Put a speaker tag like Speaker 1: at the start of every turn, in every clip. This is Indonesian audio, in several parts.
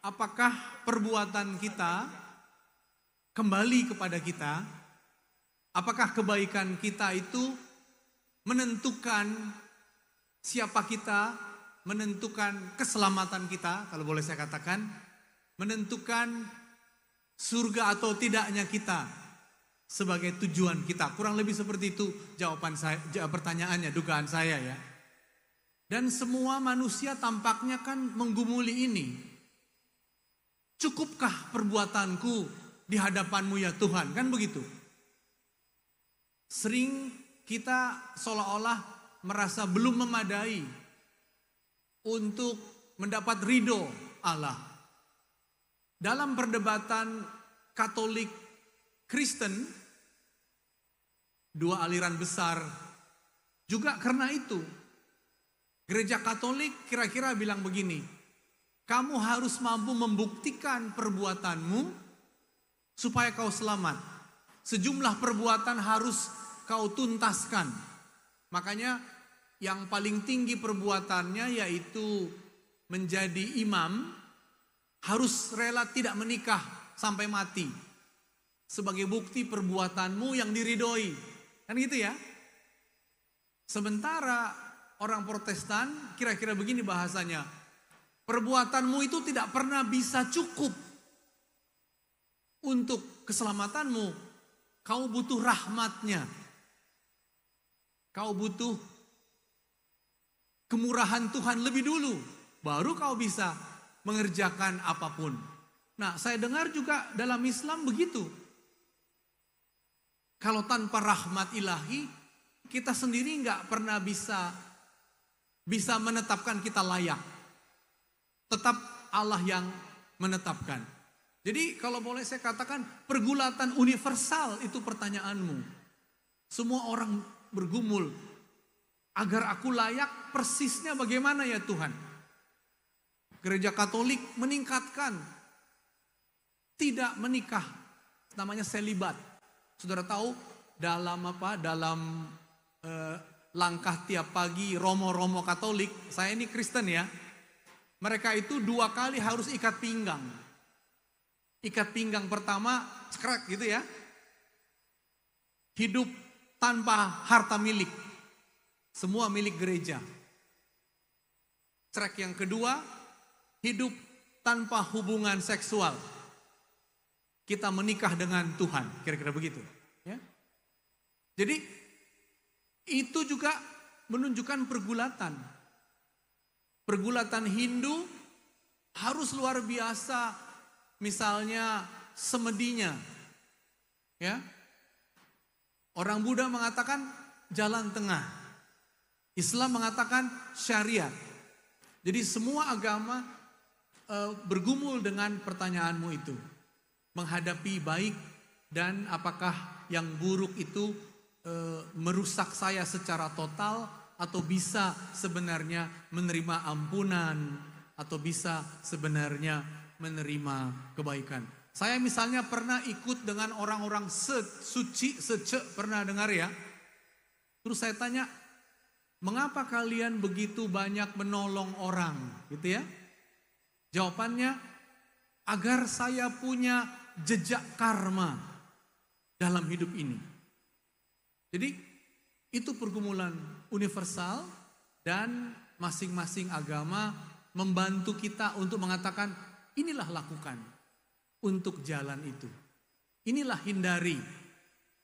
Speaker 1: apakah perbuatan kita kembali kepada kita? Apakah kebaikan kita itu menentukan siapa kita, menentukan keselamatan kita, kalau boleh saya katakan, menentukan surga atau tidaknya kita sebagai tujuan kita. Kurang lebih seperti itu jawaban saya, pertanyaannya, dugaan saya ya. Dan semua manusia tampaknya kan menggumuli ini. Cukupkah perbuatanku di hadapanmu ya Tuhan? Kan begitu. Sering kita seolah-olah merasa belum memadai untuk mendapat ridho Allah. Dalam perdebatan Katolik Kristen, dua aliran besar, juga karena itu Gereja Katolik kira-kira bilang begini, kamu harus mampu membuktikan perbuatanmu supaya kau selamat. Sejumlah perbuatan harus kau tuntaskan. Makanya yang paling tinggi perbuatannya yaitu menjadi imam, harus rela tidak menikah sampai mati. Sebagai bukti perbuatanmu yang diridhoi. Kan gitu ya. Sementara orang Protestan kira-kira begini bahasanya. Perbuatanmu itu tidak pernah bisa cukup untuk keselamatanmu. Kau butuh rahmatnya. Kau butuh kemurahan Tuhan lebih dulu. Baru kau bisa mengerjakan apapun. Nah, saya dengar juga dalam Islam begitu. Kalau tanpa rahmat ilahi, kita sendiri nggak pernah bisa menetapkan kita layak. Tetap Allah yang menetapkan. Jadi kalau boleh saya katakan pergulatan universal itu pertanyaanmu. Semua orang bergumul. Agar aku layak persisnya bagaimana ya Tuhan? Gereja Katolik meningkatkan tidak menikah. Namanya selibat. Saudara tahu dalam langkah tiap pagi romo-romo Katolik, saya ini Kristen ya. Mereka itu 2 kali harus ikat pinggang. Ikat pinggang pertama, cekrek gitu ya. Hidup tanpa harta milik. Semua milik gereja. Cekrek yang kedua, hidup tanpa hubungan seksual. Kita menikah dengan Tuhan, kira-kira begitu. Ya. Jadi itu juga menunjukkan pergulatan. Pergulatan Hindu harus luar biasa, misalnya semedinya. Ya. Orang Buddha mengatakan jalan tengah. Islam mengatakan syariat. Jadi semua agama bergumul dengan pertanyaanmu itu. Menghadapi baik dan apakah yang buruk itu merusak saya secara total atau bisa sebenarnya menerima ampunan atau bisa sebenarnya menerima kebaikan. Saya misalnya pernah ikut dengan orang-orang suci, pernah dengar ya? Terus saya tanya, mengapa kalian begitu banyak menolong orang? Gitu ya? Jawabannya, agar saya punya jejak karma dalam hidup ini. Jadi itu pergumulan universal dan masing-masing agama membantu kita untuk mengatakan inilah lakukan untuk jalan itu. Inilah hindari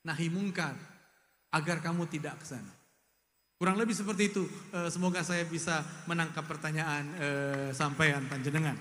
Speaker 1: nahi mungkar agar kamu tidak ke sana. Kurang lebih seperti itu. Semoga saya bisa menangkap pertanyaan sampaian panjenengan.